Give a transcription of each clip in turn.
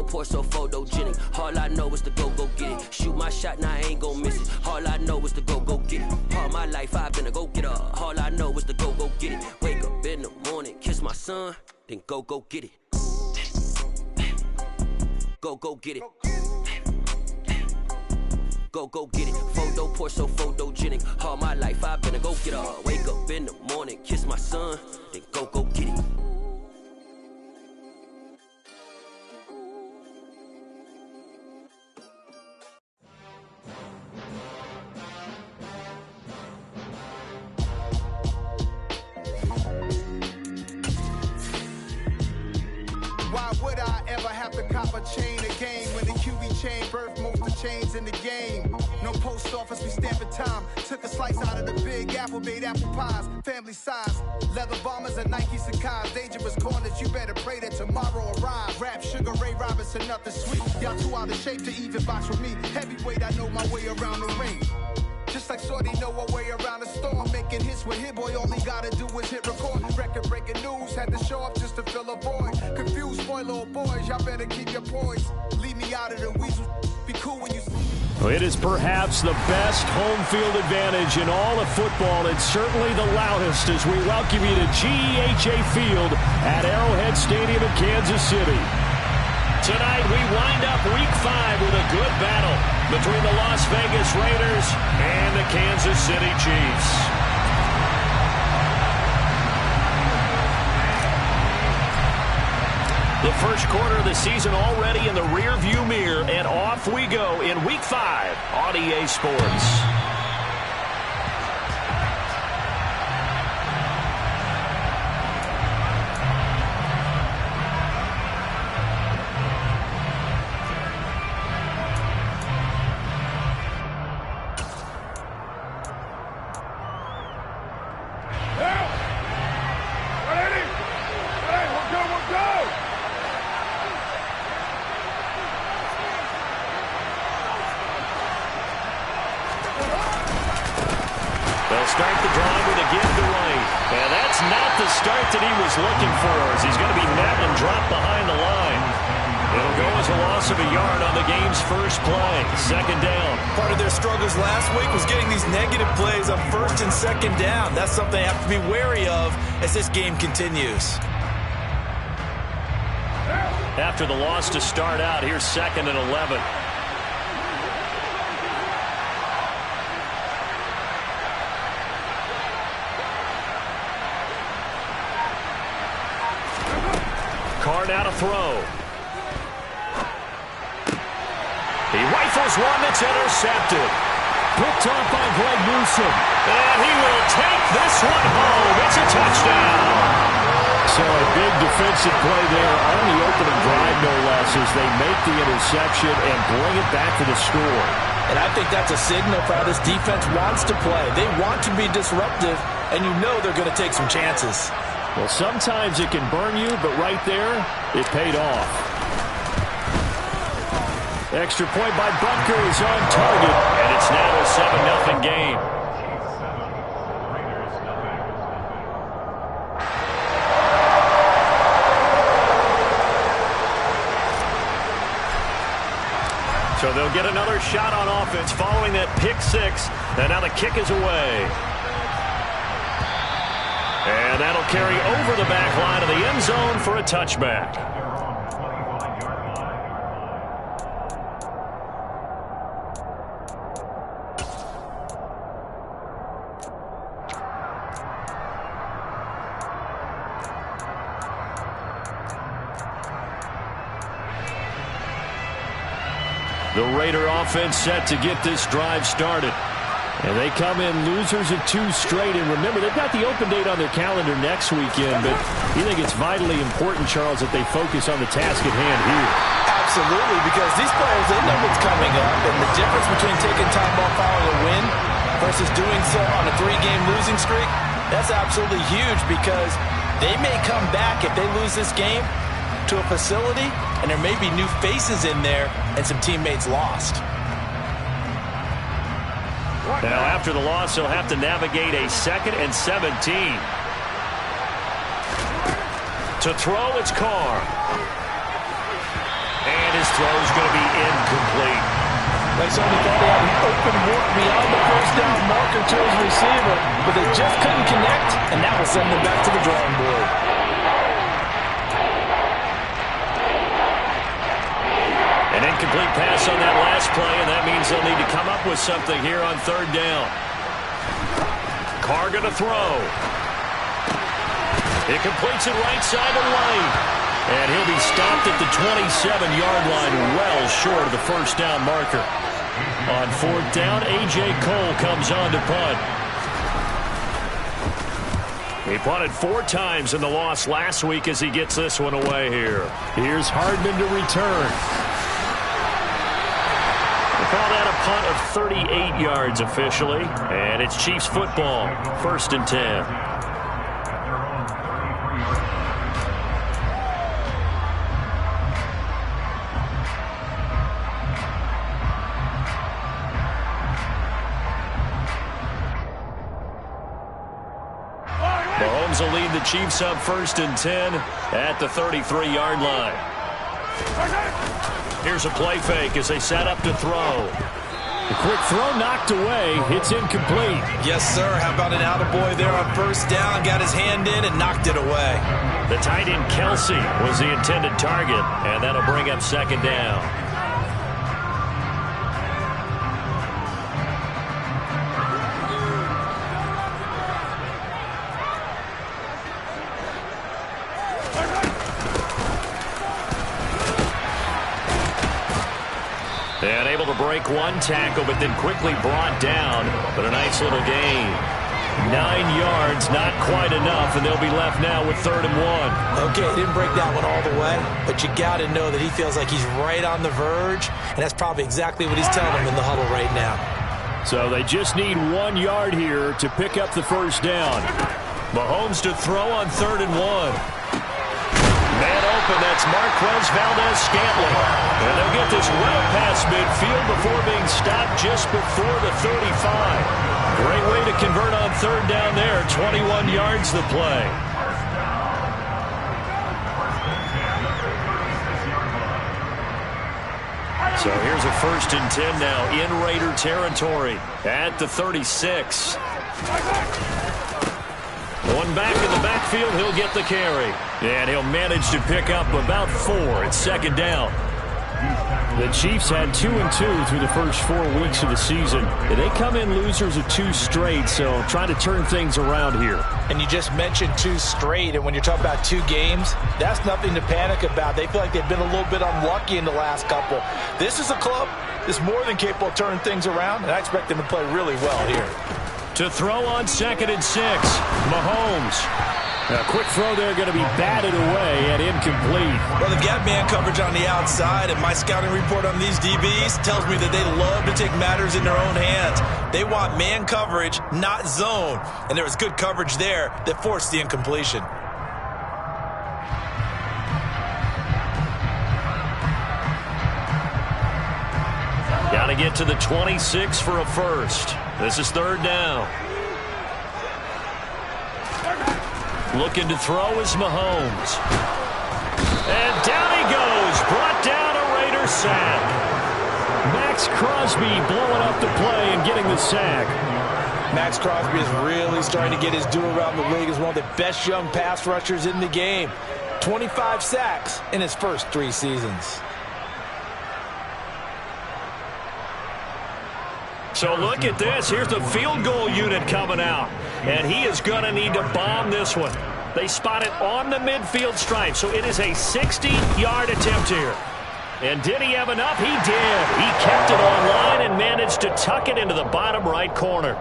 Photo poor, so photogenic. All I know is to go get it. Shoot my shot, now I ain't gon' miss it. All I know is to go get it. All my life I've been a go-getter. All I know is to go get it. Wake up in the morning, kiss my son, then go get it. Go get it. Go get it. Photo poor, so photogenic. All my life I've been a go-getter. Wake up in the morning, kiss my son, then go get it. Why would I ever have to cop a chain again when the QB chain birthed most of chains in the game? No post office, we stamping time. Took a slice out of the big apple, made apple pies, family size. Leather bombers and Nike Sacai's. Dangerous corners, you better pray that tomorrow arrives. Rap, Sugar Ray Robinson, nothing sweet. Y'all too out of shape to even box with me. Heavyweight, I know my way around the ring. Just like Shorty know her way around the storm. Making hits with Hit Boy, all he gotta do is hit record. Record breaking news, had to show up just to fill a void. Confused boy, little boys, y'all better keep your poise. Leave me out of the weasel, be cool when you see me. It is perhaps the best home field advantage in all of football. It's certainly the loudest as we welcome you to GEHA Field at Arrowhead Stadium in Kansas City. Tonight we wind up Week 5 with a good battle between the Las Vegas Raiders and the Kansas City Chiefs. The first quarter of the season already in the rear-view mirror, and off we go in Week 5 on EA Sports. Start the drive with a give to right. And that's not the start that he was looking for, as he's going to be met and dropped behind the line. It'll go as a loss of a yard on the game's first play. Second down. Part of their struggles last week was getting these negative plays on first and second down. That's something they have to be wary of as this game continues. After the loss to start out, here's 2nd and 11. Carr now to throw. He rifles one that's intercepted. Picked off by Greg Newsom. And he will take this one home. It's a touchdown. So a big defensive play there on the opening drive, no less, as they make the interception and bring it back to the score. And I think that's a signal for how this defense wants to play. They want to be disruptive, and you know they're going to take some chances. Well, sometimes it can burn you, but right there, it paid off. Extra point by Butker is on target, and it's now a 7-0 game. So they'll get another shot on offense following that pick six, and now the kick is away. And that'll carry over the back line of the end zone for a touchback. The Raider offense set to get this drive started. And they come in losers of 2 straight. And remember, they've got the open date on their calendar next weekend. But you think it's vitally important, Charles, that they focus on the task at hand here? Absolutely, because these players, they know what's coming up. And the difference between taking time off following a win versus doing so on a 3-game losing streak, that's absolutely huge, because they may come back if they lose this game to a facility, and there may be new faces in there and some teammates lost. Now, after the loss, he'll have to navigate a 2nd and 17. To throw, it's Carr. And throw is going to be incomplete. They certainly thought they had an open look beyond the first down marker to his receiver, but they just couldn't connect, and that will send them back to the drawing board. An incomplete pass on that last play, and that means they'll need to come up with something here on third down. Carr going to throw. It completes it right side of the lane. And he'll be stopped at the 27-yard line, well short of the first down marker. On fourth down, A.J. Cole comes on to punt. He punted 4 times in the loss last week as he gets this one away here. Here's Hardman to return. They call that a punt of 38 yards officially. And it's Chiefs football, 1st and 10. Mahomes will lead the Chiefs up 1st and 10 at the 33-yard line. Here's a play fake as they set up to throw. The quick throw knocked away. It's incomplete. Yes, sir. How about an attaboy there on first down? Got his hand in and knocked it away. The tight end Kelsey was the intended target, and that'll bring up 2nd down. And able to break one tackle, but then quickly brought down. But a nice little gain. 9 yards, not quite enough, and they'll be left now with 3rd and 1. Okay, didn't break that one all the way, but you got to know that he feels like he's right on the verge, and that's probably exactly what he's telling him in the huddle right now. So they just need 1 yard here to pick up the first down. Mahomes to throw on 3rd and 1. Man open, that's Marquez Valdez-Scantling. And they'll get this route past midfield before being stopped just before the 35. Great way to convert on 3rd down there. 21 yards the play. So here's a 1st and 10 now in Raider territory at the 36. One back in the backfield, he'll get the carry. And he'll manage to pick up about 4 at 2nd down. The Chiefs had 2-2 through the first 4 weeks of the season. They come in losers of 2 straight, so trying to turn things around here. And you just mentioned 2 straight, and when you're talking about 2 games, that's nothing to panic about. They feel like they've been a little bit unlucky in the last couple. This is a club that's more than capable of turning things around, and I expect them to play really well here. To throw on 2nd and 6, Mahomes. A quick throw there going to be batted away and incomplete. Well, they've got man coverage on the outside, and my scouting report on these DBs tells me that they love to take matters in their own hands. They want man coverage, not zone. And there was good coverage there that forced the incompletion. Got to get to the 26 for a first. This is 3rd down. Looking to throw is Mahomes. And down he goes. Brought down a Raider sack. Max Crosby blowing up the play and getting the sack. Max Crosby is really starting to get his due around the league as one of the best young pass rushers in the game. 25 sacks in his first 3 seasons. So look at this. Here's the field goal unit coming out. And he is going to need to bomb this one. They spot it on the midfield stripe. So it is a 60-yard attempt here. And did he have enough? He did. He kept it on line and managed to tuck it into the bottom right corner.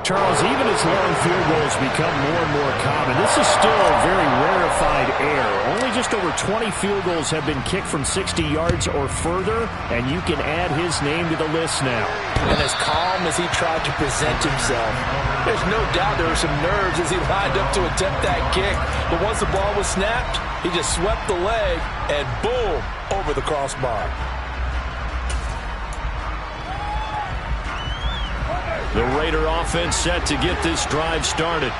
Charles, even as long field goals become more and more common, this is still a very rarefied air. Only just over 20 field goals have been kicked from 60 yards or further, and you can add his name to the list now. And as calm as he tried to present himself, there's no doubt there were some nerves as he lined up to attempt that kick. But once the ball was snapped, he just swept the leg and boom, over the crossbar. The Raider offense set to get this drive started.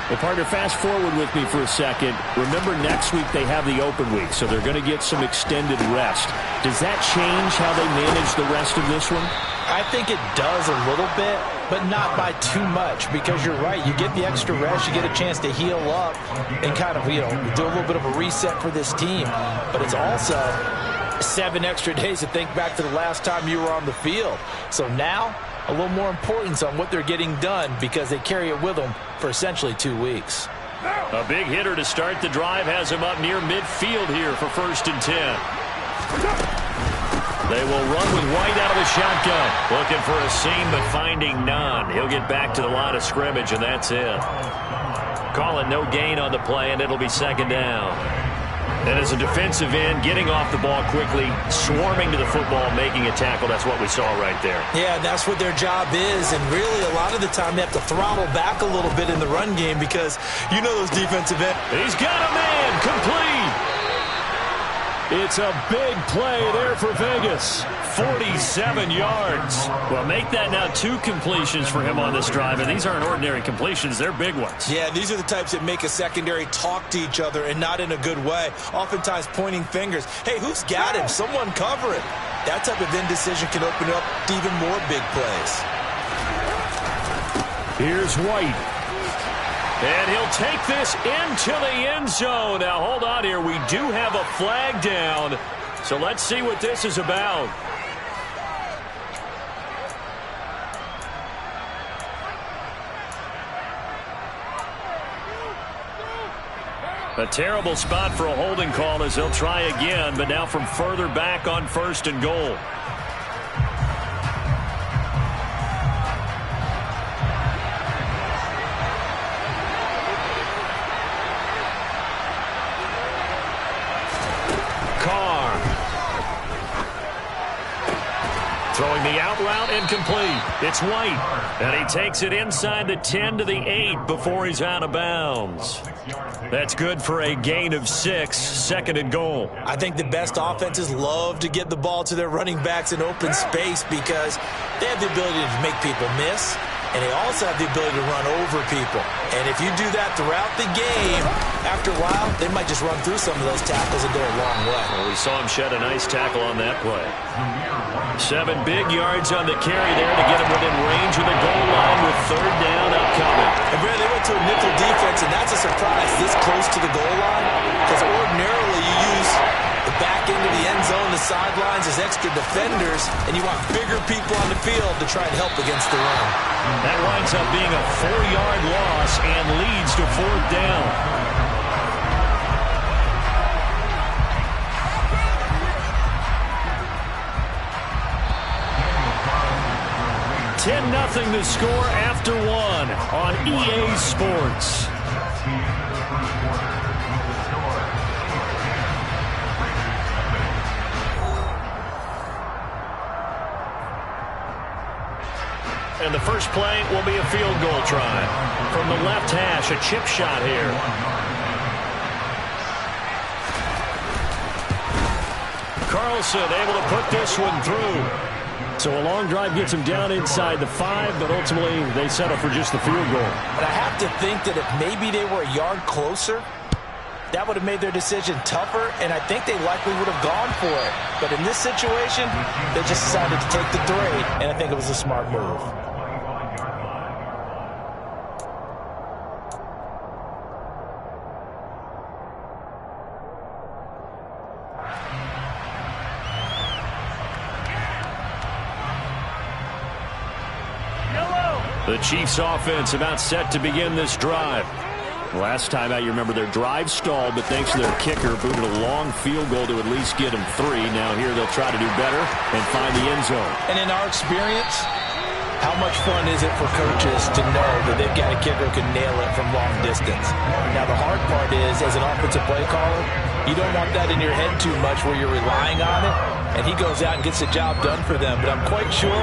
Well, partner, fast forward with me for a second. Remember, next week they have the open week, so they're going to get some extended rest. Does that change how they manage the rest of this one? I think it does a little bit, but not by too much, because you're right. You get the extra rest, you get a chance to heal up and kind of, do a little bit of a reset for this team. But it's also 7 extra days to think back to the last time you were on the field. So now, a little more importance on what they're getting done because they carry it with them for essentially 2 weeks. A big hitter to start the drive has him up near midfield here for 1st and 10. They will run with White out of the shotgun. Looking for a seam, but finding none. He'll get back to the line of scrimmage, and that's it. Call it no gain on the play, and it'll be 2nd down. And as a defensive end, getting off the ball quickly, swarming to the football, making a tackle, that's what we saw right there. Yeah, that's what their job is, and really a lot of the time they have to throttle back a little bit in the run game because you know those defensive ends. He's got a man, complete. It's a big play there for Vegas. 47 yards. Well, make that now 2 completions for him on this drive, and these aren't ordinary completions. They're big ones. Yeah, these are the types that make a secondary talk to each other and not in a good way. Oftentimes pointing fingers. Hey, who's got him? Someone cover him. That type of indecision can open up to even more big plays. Here's White. And he'll take this into the end zone. Now, hold on here. We do have a flag down. So let's see what this is about. A terrible spot for a holding call as they'll try again, but now from further back on 1st and goal. Throwing the out route incomplete. It's White. And he takes it inside the 10 to the 8 before he's out of bounds. That's good for a gain of 6, 2nd and goal. I think the best offenses love to get the ball to their running backs in open space because they have the ability to make people miss, and they also have the ability to run over people. And if you do that throughout the game, after a while, they might just run through some of those tackles and go a long way. Well, we saw him shed a nice tackle on that play. 7 big yards on the carry there to get him within range of the goal line with 3rd down upcoming. And Brad, they went to a nickel defense, and that's a surprise this close to the goal line because ordinarily you use the back end of the end zone, the sidelines as extra defenders, and you want bigger people on the field to try and help against the run. That winds up being a 4-yard loss and leads to 4th down. Nothing the score after 1 on EA Sports. And the first play will be a field goal try. From the left hash, a chip shot here. Carlson able to put this one through. So a long drive gets him down inside the 5, but ultimately they settle for just the field goal. But I have to think that if maybe they were a yard closer, that would have made their decision tougher, and I think they likely would have gone for it. But in this situation, they just decided to take the 3, and I think it was a smart move. The Chiefs offense about set to begin this drive. Last time out, you remember their drive stalled, but thanks to their kicker, booted a long field goal to at least get them 3. Now here they'll try to do better and find the end zone. And in our experience, how much fun is it for coaches to know that they've got a kicker who can nail it from long distance? Now the hard part is, as an offensive play caller, you don't want that in your head too much where you're relying on it. And he goes out and gets the job done for them. But I'm quite sure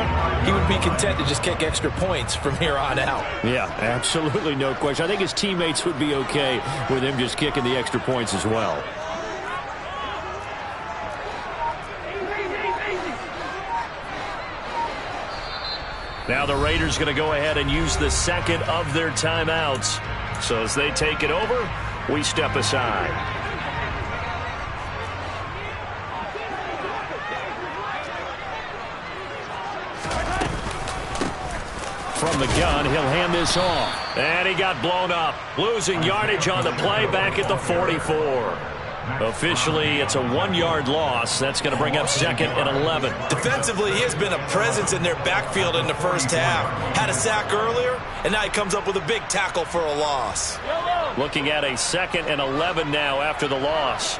he would be content to just kick extra points from here on out. Yeah, absolutely no question. I think his teammates would be okay with him just kicking the extra points as well. Now the Raiders going to go ahead and use the 2nd of their timeouts. So as they take it over, we step aside. From the gun, he'll hand this off. And he got blown up. Losing yardage on the play back at the 44. Officially, it's a 1-yard loss. That's going to bring up 2nd and 11. Defensively, he has been a presence in their backfield in the first half. Had a sack earlier, and now he comes up with a big tackle for a loss. Looking at a 2nd and 11 now after the loss.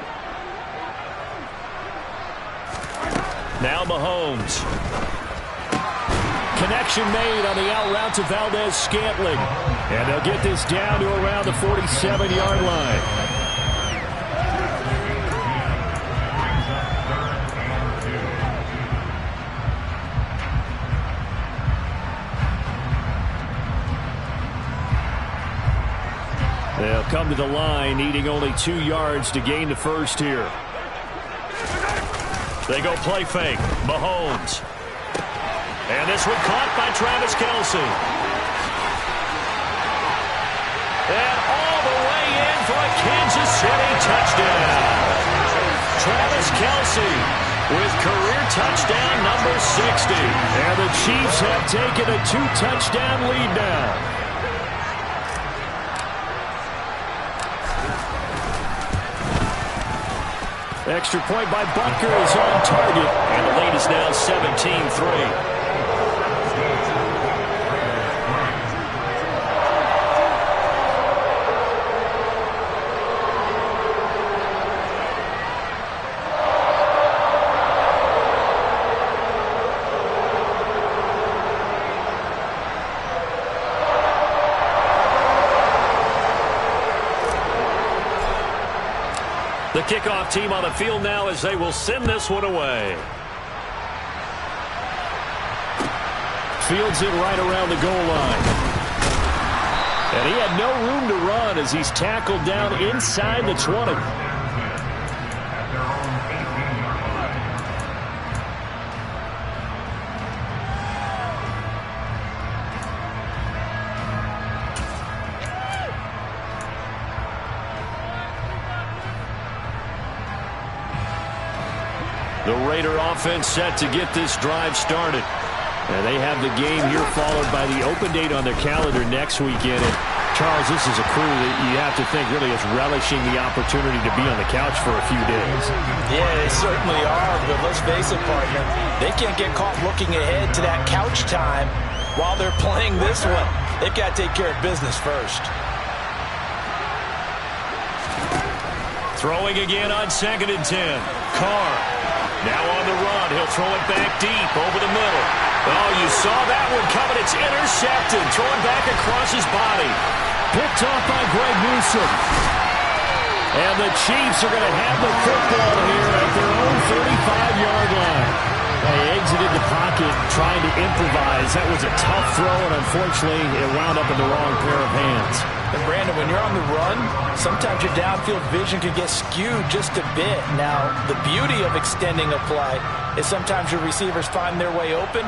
Now Mahomes. Connection made on the out route to Valdez-Scantling. And they'll get this down to around the 47-yard line. They'll come to the line, needing only 2 yards to gain the first here. They go play fake. Mahomes. And this one caught by Travis Kelce. And all the way in for a Kansas City touchdown. Travis Kelce with career touchdown number 60. And the Chiefs have taken a 2-touchdown lead now. Extra point by Butker is on target. And the lead is now 17-3. The kickoff team on the field now as they will send this one away. Fields it right around the goal line. And he had no room to run as he's tackled down inside the 20. The Raider offense set to get this drive started. And they have the game here followed by the open date on their calendar next weekend. And Charles, this is a crew that you have to think really is relishing the opportunity to be on the couch for a few days. Yeah, they certainly are, but let's face it, partner. They can't get caught looking ahead to that couch time while they're playing this one. They've got to take care of business first. Throwing again on 2nd and 10. Carr. Now on the run. He'll throw it back deep over the middle. Oh, you saw that one coming. It's intercepted. Thrown back across his body. Picked off by Greg Newsome. And the Chiefs are going to have the football here at their own 35-yard line. They exited the pocket trying to improvise. That was a tough throw, and unfortunately, it wound up in the wrong pair of hands. And Brandon, when you're on the run, sometimes your downfield vision can get skewed just a bit. Now, the beauty of extending a play is sometimes your receivers find their way open,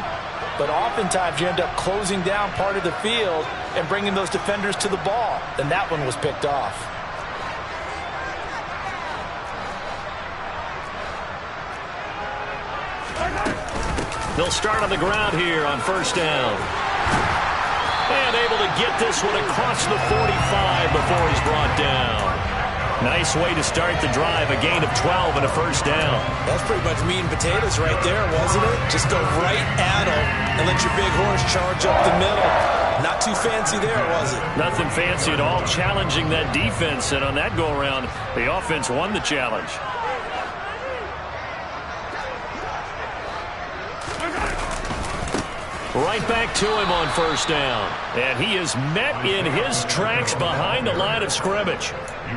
but oftentimes you end up closing down part of the field and bringing those defenders to the ball. And that one was picked off. They'll start on the ground here on 1st down. And able to get this one across the 45 before he's brought down. Nice way to start the drive, a gain of 12 and a 1st down. That's pretty much meat and potatoes right there, wasn't it? Just go right at him and let your big horse charge up the middle. Not too fancy there, was it? Nothing fancy at all, challenging that defense. And on that go-around, the offense won the challenge. Right back to him on 1st down. And he is met in his tracks behind the line of scrimmage.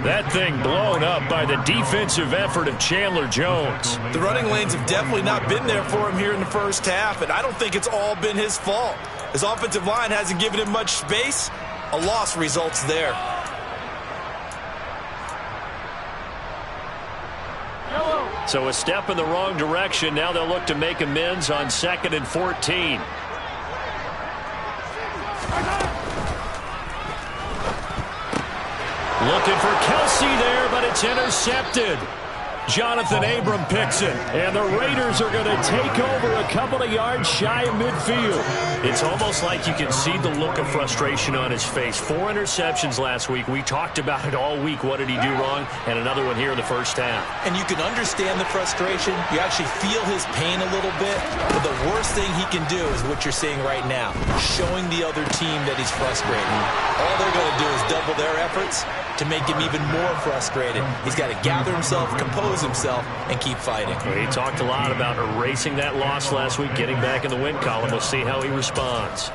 That thing blown up by the defensive effort of Chandler Jones. The running lanes have definitely not been there for him here in the first half, and I don't think it's all been his fault. His offensive line hasn't given him much space. A loss results there. So a step in the wrong direction. Now they'll look to make amends on 2nd and 14. Looking for Kelsey there, but it's intercepted. Jonathan Abram picks it, and the Raiders are going to take over a couple of yards shy of midfield. It's almost like you can see the look of frustration on his face. 4 interceptions last week. We talked about it all week. What did he do wrong? And another one here in the first half. And you can understand the frustration. You actually feel his pain a little bit. But the worst thing he can do is what you're seeing right now, showing the other team that he's frustrated. All they're going to do is double their efforts to make him even more frustrated. He's got to gather himself, compose himself, and keep fighting. Well, he talked a lot about erasing that loss last week, getting back in the win column. We'll see how he responds.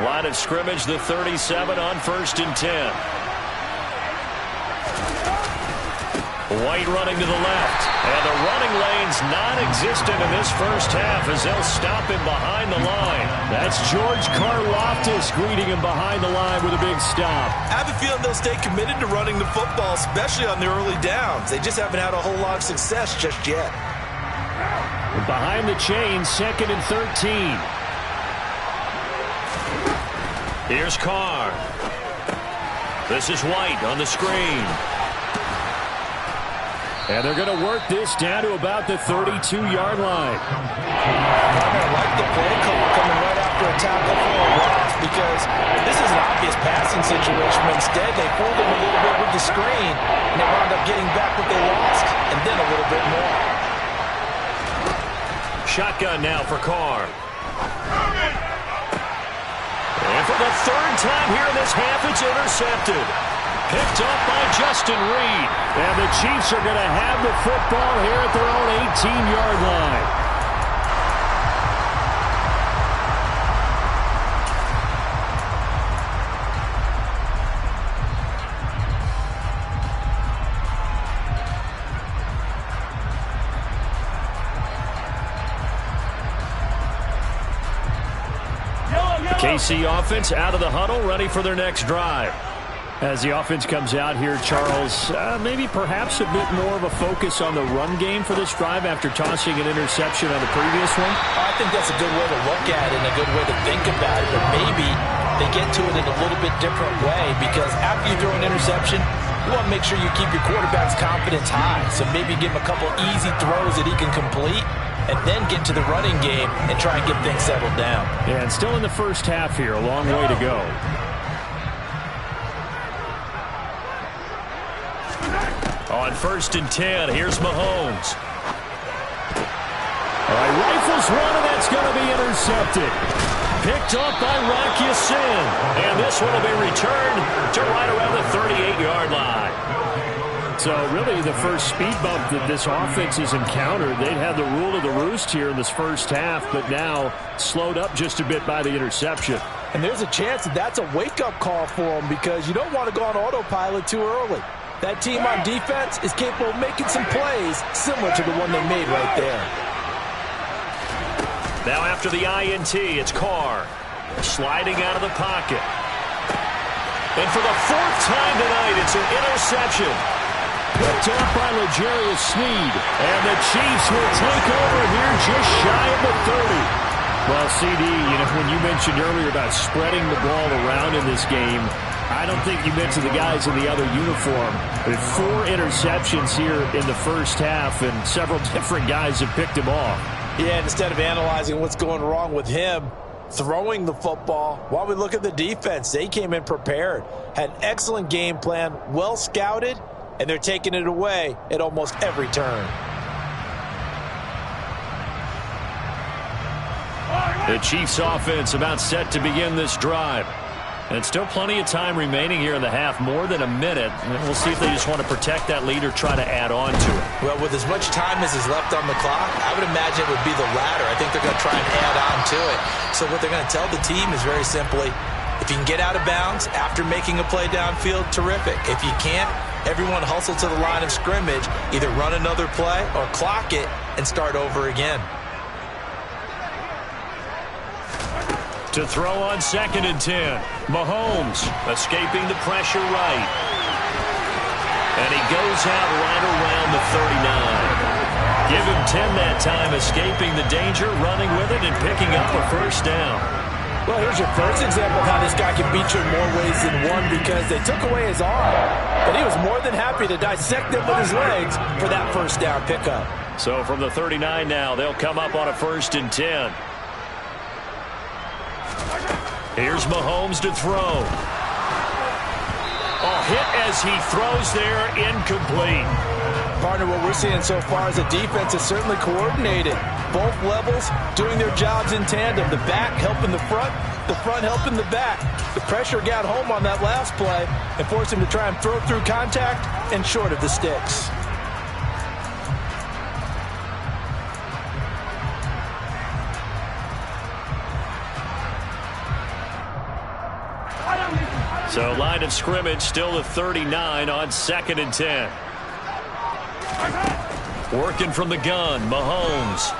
Line of scrimmage, the 37 on 1st and 10. White running to the left. And the running lane's non-existent in this first half as they'll stop him behind the line. That's George Karlaftis greeting him behind the line with a big stop. I have a feeling they'll stay committed to running the football, especially on the early downs. They just haven't had a whole lot of success just yet. Behind the chain, 2nd and 13. Here's Carr. This is White on the screen. And they're going to work this down to about the 32-yard line. I like the play call coming right after a tackle for a loss because this is an obvious passing situation. But instead, they fooled him a little bit with the screen, and they wound up getting back what they lost, and then a little bit more. Shotgun now for Carr. And for the 3rd time here in this half, it's intercepted. Picked up by Justin Reed. And the Chiefs are going to have the football here at their own 18-yard line. KC offense out of the huddle, ready for their next drive. As the offense comes out here, Charles, maybe perhaps a bit more of a focus on the run game for this drive after tossing an interception on the previous one? I think that's a good way to look at it and a good way to think about it, but maybe they get to it in a little bit different way because after you throw an interception, you want to make sure you keep your quarterback's confidence high. So maybe give him a couple easy throws that he can complete and then get to the running game and try and get things settled down. Yeah, and still in the first half here, a long way to go. On 1st and 10, here's Mahomes. All right, rifles one, and that's going to be intercepted. Picked up by Rock Ya-Sin. And this one will be returned to right around the 38-yard line. So really the first speed bump that this offense has encountered, they'd had the rule of the roost here in this first half, but now slowed up just a bit by the interception. And there's a chance that that's a wake-up call for them because you don't want to go on autopilot too early. That team on defense is capable of making some plays similar to the one they made right there. Now after the INT, it's Carr sliding out of the pocket. And for the 4th time tonight, it's an interception. Picked up by L'Jarius Sneed. And the Chiefs will take over here just shy of the 30. Well, CD, when you mentioned earlier about spreading the ball around in this game, I don't think you mentioned the guys in the other uniform. There are 4 interceptions here in the first half, and several different guys have picked him off. Yeah, and instead of analyzing what's going wrong with him, throwing the football, while we look at the defense, they came in prepared, had an excellent game plan, well scouted, and they're taking it away at almost every turn. The Chiefs offense about set to begin this drive. And still plenty of time remaining here in the half, more than a minute. And we'll see if they just want to protect that lead or try to add on to it. Well, with as much time as is left on the clock, I would imagine it would be the latter. I think they're going to try and add on to it. So what they're going to tell the team is very simply, if you can get out of bounds after making a play downfield, terrific. If you can't, everyone hustle to the line of scrimmage, either run another play or clock it and start over again. To throw on 2nd and 10. Mahomes escaping the pressure right. And he goes out right around the 39. Give him 10 that time, escaping the danger, running with it, and picking up a first down. Well, here's your first example of how this guy can beat you in more ways than one, because they took away his arm, but he was more than happy to dissect it with his legs for that first down pickup. So from the 39 now, they'll come up on a 1st and 10. Here's Mahomes to throw. Oh, hit as he throws there, incomplete. Partner, what we're seeing so far is the defense is certainly coordinated. Both levels doing their jobs in tandem. The back helping the front helping the back. The pressure got home on that last play and forced him to try and throw through contact and short of the sticks. So line of scrimmage still the 39 on 2nd and 10. Working from the gun, Mahomes.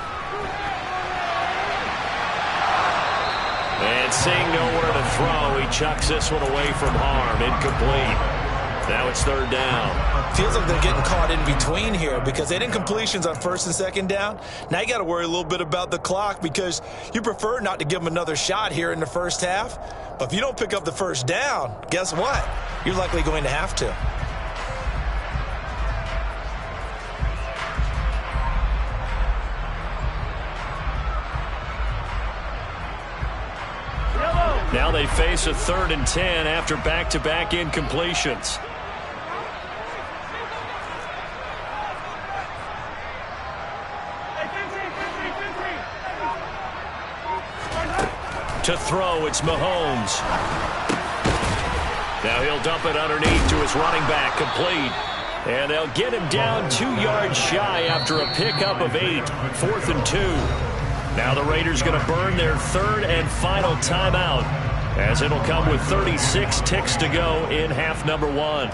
And seeing nowhere to throw, he chucks this one away from harm. Incomplete. Now it's 3rd down. Feels like they're getting caught in between here because they didn't completions on 1st and 2nd down. Now you got to worry a little bit about the clock because you prefer not to give them another shot here in the first half. But if you don't pick up the 1st down, guess what? You're likely going to have to. Now they face a 3rd and 10 after back-to-back incompletions. To throw, it's Mahomes. Now he'll dump it underneath to his running back, complete. And they'll get him down 2 yards shy after a pickup of 8, 4th and 2. Now the Raiders going to burn their 3rd and final timeout, as it'll come with 36 ticks to go in half number 1.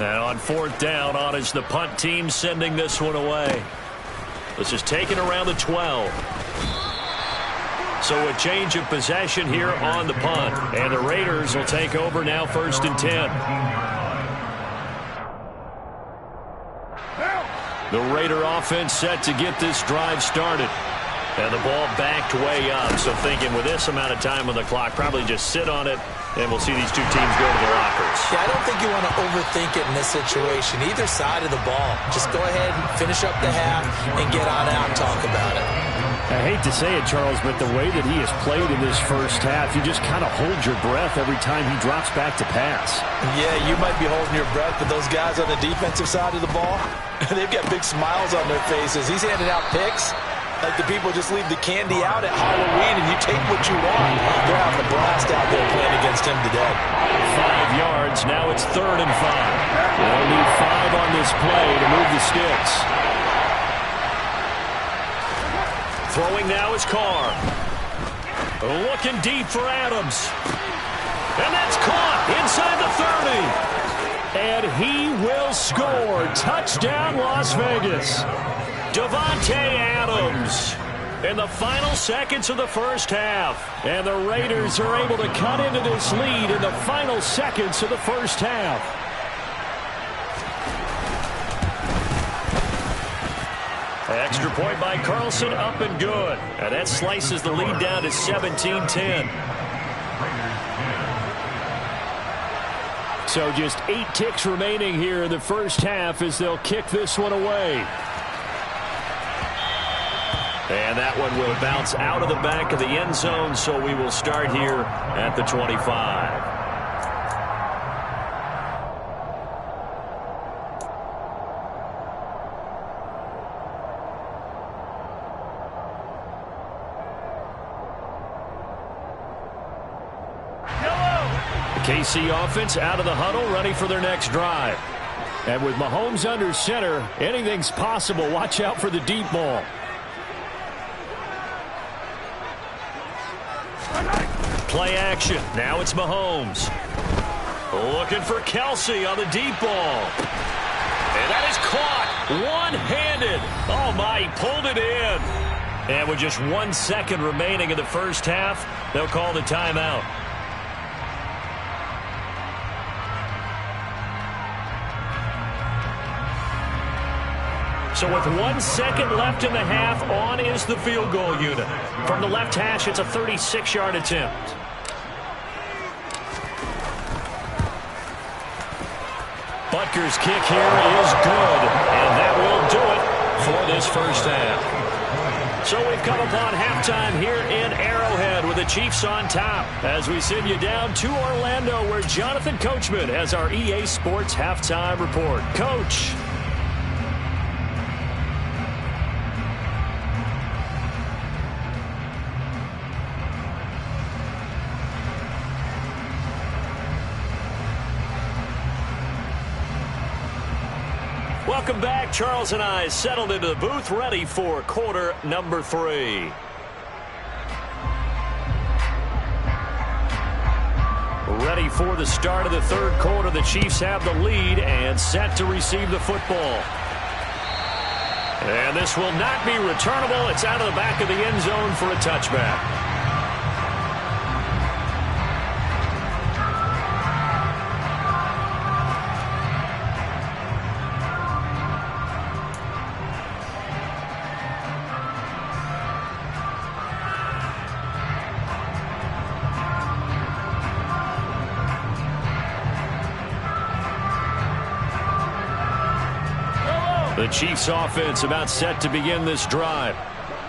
And on 4th down, on is the punt team sending this one away. This is taken around the 12. So a change of possession here on the punt. And the Raiders will take over now 1st and 10. The Raider offense set to get this drive started. And the ball backed way up. So thinking with this amount of time on the clock, probably just sit on it, and we'll see these two teams go to the lockers. Yeah, I don't think you want to overthink it in this situation. Either side of the ball. Just go ahead and finish up the half and get on out and talk about it. I hate to say it, Charles, but the way that he has played in this first half, you just kind of hold your breath every time he drops back to pass. Yeah, you might be holding your breath, but those guys on the defensive side of the ball, they've got big smiles on their faces. He's handing out picks like the people just leave the candy out at Halloween and you take what you want. They're having a blast out there playing against him today. 5 yards. Now it's 3rd and 5. They'll need 5 on this play to move the sticks. Throwing now is Carr. Looking deep for Adams. And that's caught inside the 30. And he will score. Touchdown, Las Vegas. Davante Adams in the final seconds of the first half. And the Raiders are able to cut into this lead in the final seconds of the first half. Extra point by Carlson, up and good. And that slices the lead down to 17-10. So just 8 ticks remaining here in the first half as they'll kick this one away. And that one will bounce out of the back of the end zone, so we will start here at the 25. The KC offense out of the huddle, ready for their next drive. And with Mahomes under center, anything's possible. Watch out for the deep ball. Play action. Now it's Mahomes. Looking for Kelsey on the deep ball. And that is caught one-handed. Oh, my, he pulled it in. And with just 1 second remaining in the first half, they'll call the timeout. So with 1 second left in the half, on is the field goal unit. From the left hash, it's a 36-yard attempt. Butker's kick here is good, and that will do it for this first half. So we've come upon halftime here in Arrowhead with the Chiefs on top as we send you down to Orlando where Jonathan Coachman has our EA Sports halftime report. Coach. Welcome back. Charles and I settled into the booth, ready for quarter number 3. Ready for the start of the third quarter. The Chiefs have the lead and set to receive the football. And this will not be returnable. It's out of the back of the end zone for a touchback. The Chiefs offense about set to begin this drive.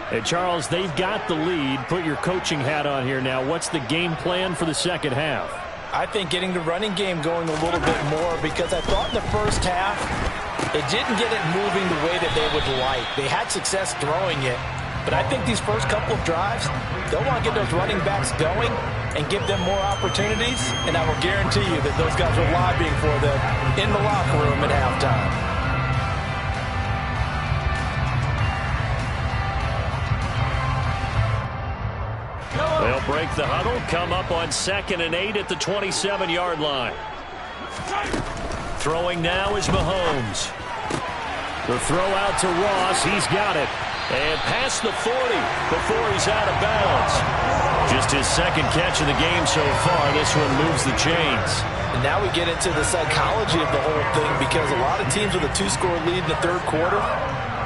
Hey, Charles, they've got the lead. Put your coaching hat on here now. What's the game plan for the second half? I think getting the running game going a little bit more because I thought in the first half it didn't get it moving the way that they would like. They had success throwing it, but I think these first couple of drives, they'll want to get those running backs going and give them more opportunities, and I will guarantee you that those guys are lobbying for them in the locker room at halftime. They'll break the huddle, come up on 2nd and 8 at the 27-yard line. Throwing now is Mahomes. The throw out to Ross. He's got it. And past the 40 before he's out of bounds. Just his second catch of the game so far. This one moves the chains. And now we get into the psychology of the whole thing because a lot of teams with a 2-score lead in the third quarter,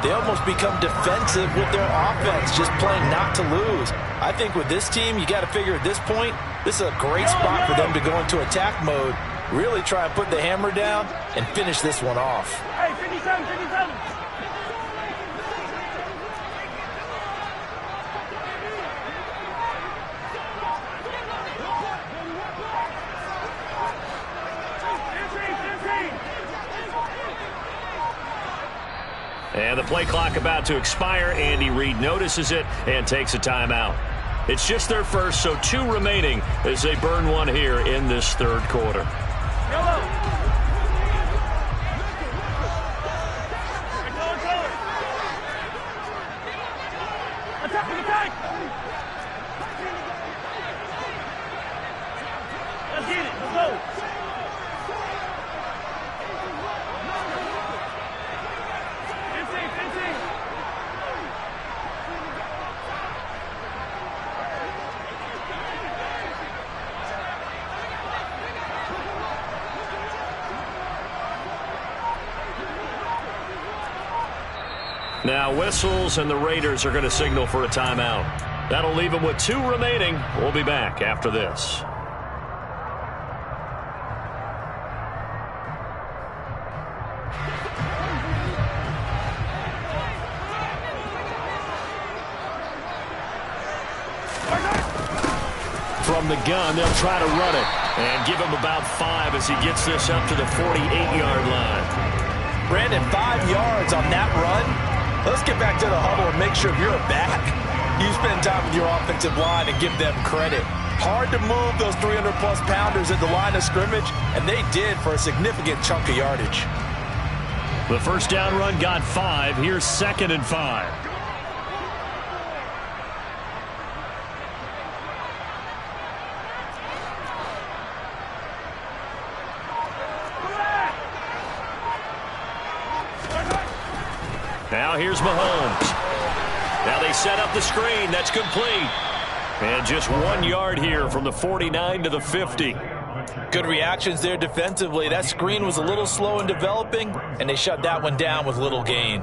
they almost become defensive with their offense, just playing not to lose. I think with this team, you got to figure at this point, this is a great spot for them to go into attack mode, really try and put the hammer down and finish this one off. Hey, 57, 57. And the play clock about to expire. Andy Reid notices it and takes a timeout. It's just their first, so 2 remaining as they burn one here in this third quarter. Let's get it. Let's go. Now whistles, and the Raiders are going to signal for a timeout. That'll leave them with 2 remaining. We'll be back after this. From the gun, they'll try to run it and give him about 5 as he gets this up to the 48-yard line. Brandon, 5 yards on that run. Let's get back to the huddle and make sure if you're a back, you spend time with your offensive line and give them credit. Hard to move those 300-plus pounders at the line of scrimmage, and they did for a significant chunk of yardage. The first down run got 5. Here's 2nd and 5. Now here's Mahomes. Now they set up the screen. That's complete. And just 1 yard here from the 49 to the 50. Good reactions there defensively. That screen was a little slow in developing, and they shut that one down with little gain.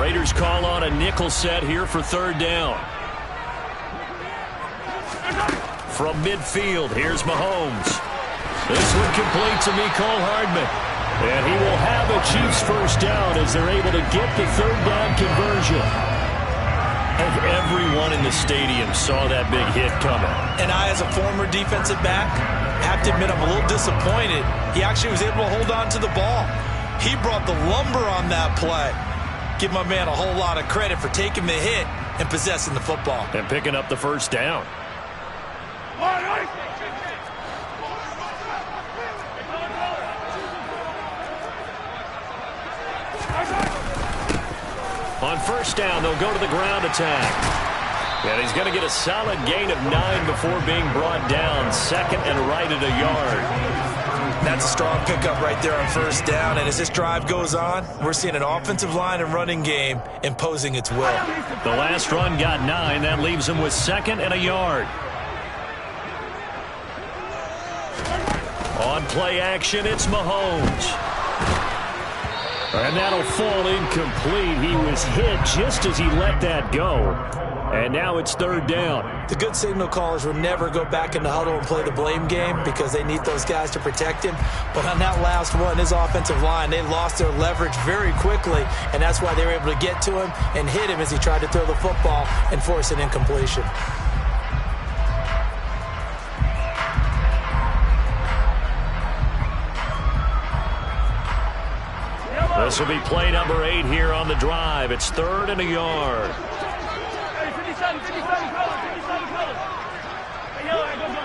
Raiders call on a nickel set here for third down. From midfield, here's Mahomes. This one complete to Mecole Hardman. And he will have a Chiefs first down as they're able to get the third down conversion. I think everyone in the stadium saw that big hit coming. And I, as a former defensive back, have to admit I'm a little disappointed. He actually was able to hold on to the ball. He brought the lumber on that play. Give my man a whole lot of credit for taking the hit and possessing the football. And picking up the first down. On first down, they'll go to the ground attack. And he's going to get a solid gain of 9 before being brought down. Second and right at a yard. That's a strong pickup right there on first down. And as this drive goes on, we're seeing an offensive line and running game imposing its will. The last run got 9. That leaves him with second and a yard. On play action, it's Mahomes. And that'll fall incomplete. He was hit just as he let that go. And now it's third down. The good signal callers will never go back in the huddle and play the blame game because they need those guys to protect him. But on that last one, his offensive line, they lost their leverage very quickly, and that's why they were able to get to him and hit him as he tried to throw the football and force an incompletion. This will be play number 8 here on the drive. It's third and a yard. Hey, 57, color. Hey, yo, go.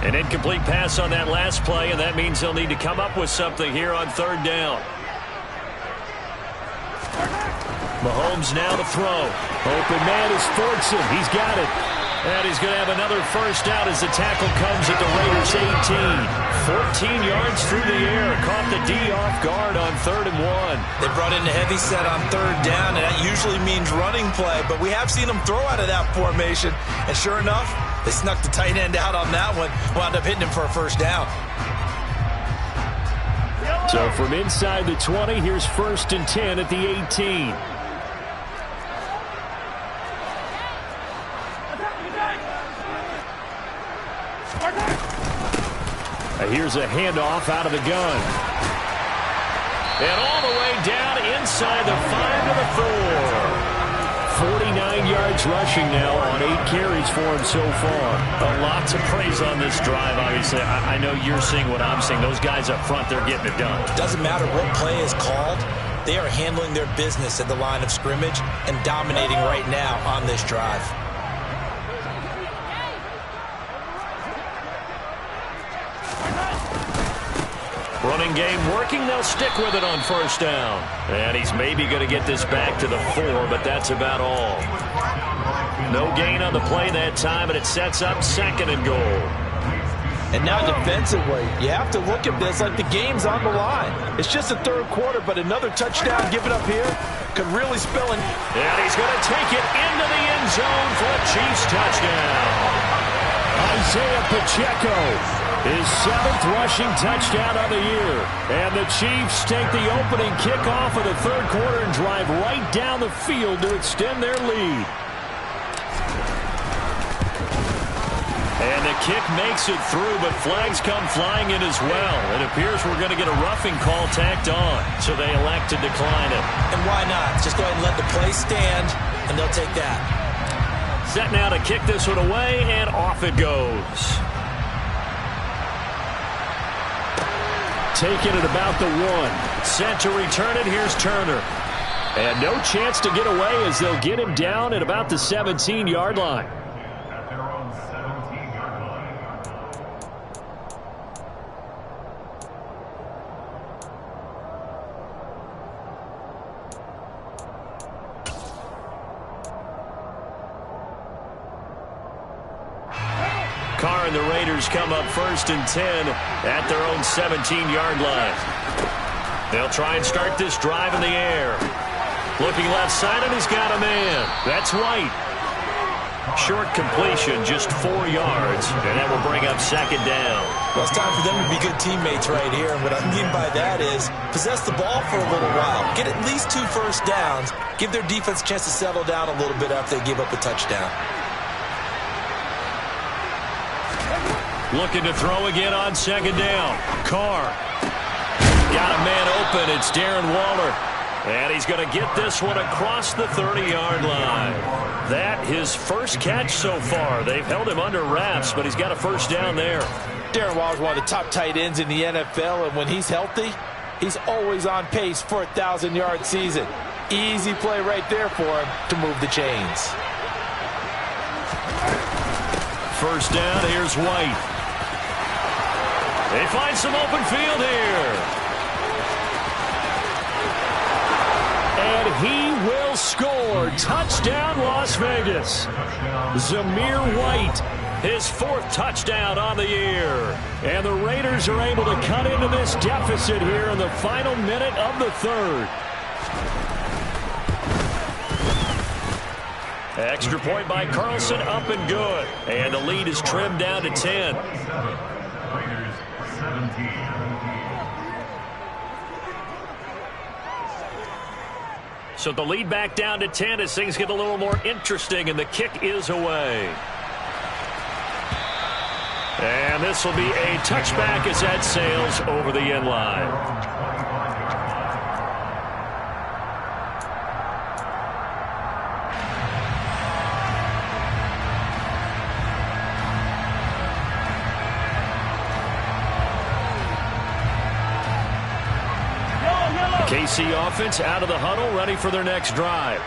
An incomplete pass on that last play, and that means they'll need to come up with something here on third down. Mahomes now to throw. Open man is Fortson. He's got it. And he's going to have another first down as the tackle comes at the Raiders' 18. 14 yards through the air. Caught the D off guard on 3rd and 1. They brought in a heavy set on third down, and that usually means running play. But we have seen them throw out of that formation. And sure enough, they snuck the tight end out on that one. Wound up hitting him for a first down. So from inside the 20, here's 1st and 10 at the 18. Here's a handoff out of the gun. And all the way down inside the 5 to the 4. 49 yards rushing now on 8 carries for him so far. Lots of praise on this drive, obviously. I know you're seeing what I'm seeing. Those guys up front, they're getting it done. Doesn't matter what play is called. They are handling their business at the line of scrimmage and dominating right now on this drive. Running game working. They'll stick with it on first down. And he's maybe going to get this back to the 4, but that's about all. No gain on the play that time, and it sets up 2nd and goal. And now defensively, you have to look at this like the game's on the line. It's just the 3rd quarter, but another touchdown given up here could really spell it. And he's going to take it into the end zone for a Chiefs touchdown. Isaiah Pacheco. His 7th rushing touchdown of the year. And the Chiefs take the opening kickoff of the 3rd quarter and drive right down the field to extend their lead. And the kick makes it through, but flags come flying in as well. It appears we're going to get a roughing call tacked on, so they elect to decline it. And why not? Just go ahead and let the play stand, and they'll take that. Set now to kick this one away, and off it goes. Taking it about the 1. Set to return it. Here's Turner. And no chance to get away as they'll get him down at about the 17-yard line. At their own 17-yard line. Carr and the Raiders come up 1st and 10 at their own 17-yard line. They'll try and start this drive in the air. Looking left side, and he's got a man. That's White. Short completion, just 4 yards, and that will bring up 2nd down. Well, it's time for them to be good teammates right here. And what I mean by that is possess the ball for a little while. Get at least 2 first downs. Give their defense a chance to settle down a little bit after they give up a touchdown. Looking to throw again on 2nd down. Carr. Got a man open. It's Darren Waller. And he's going to get this one across the 30-yard line. That his first catch so far. They've held him under wraps, but he's got a first down there. Darren Waller's one of the top tight ends in the NFL, and when he's healthy, he's always on pace for a 1,000-yard season. Easy play right there for him to move the chains. First down, here's White. They find some open field here. And he will score. Touchdown, Las Vegas. Zamir White, his 4th touchdown on the year. And the Raiders are able to cut into this deficit here in the final minute of the 3rd. Extra point by Carlson, up and good. And the lead is trimmed down to 10. Raiders 17. So the lead back down to 10 as things get a little more interesting, and the kick is away. And this will be a touchback as that sails over the end line. KC offense out of the huddle, ready for their next drive.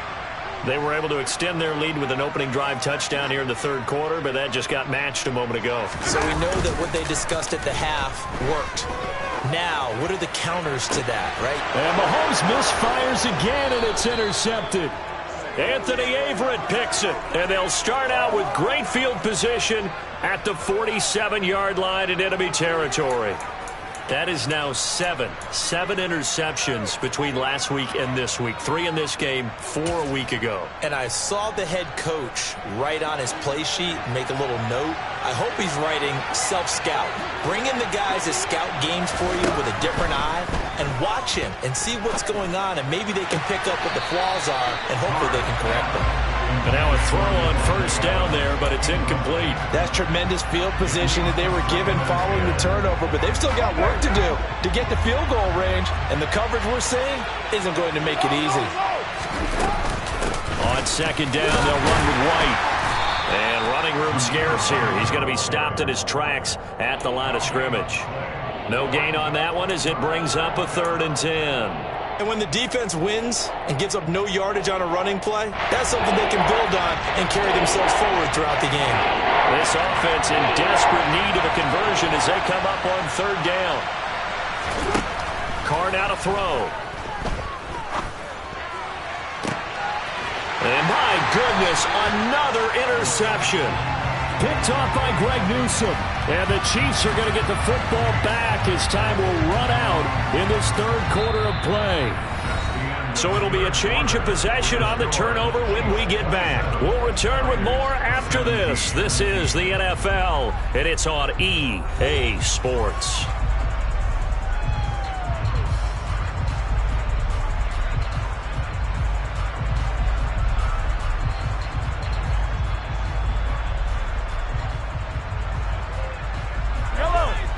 They were able to extend their lead with an opening drive touchdown here in the 3rd quarter, but that just got matched a moment ago. So we know that what they discussed at the half worked. Now, what are the counters to that, right? And Mahomes misfires again, and it's intercepted. Anthony Averett picks it, and they'll start out with great field position at the 47-yard line in enemy territory. That is now 7 interceptions between last week and this week. 3 in this game, 4 a week ago. And I saw the head coach write on his play sheet, make a little note. I hope he's writing self-scout. Bring in the guys that scout games for you with a different eye and watch him and see what's going on, and maybe they can pick up what the flaws are, and hopefully they can correct them. And now a throw on first down there, but it's incomplete. That's tremendous field position that they were given following the turnover, but they've still got work to do to get the field goal range, and the coverage we're seeing isn't going to make it easy. On 2nd down, they'll run with White. And running room scarce here. He's going to be stopped in his tracks at the line of scrimmage. No gain on that one as it brings up a 3rd and 10. And when the defense wins and gives up no yardage on a running play, that's something they can build on and carry themselves forward throughout the game. This offense in desperate need of a conversion as they come up on 3rd down. Carr now to throw. And my goodness, another interception. Picked off by Greg Newsome. And the Chiefs are going to get the football back as time will run out in this 3rd quarter of play. So it'll be a change of possession on the turnover when we get back. We'll return with more after this. This is the NFL, and it's on EA Sports.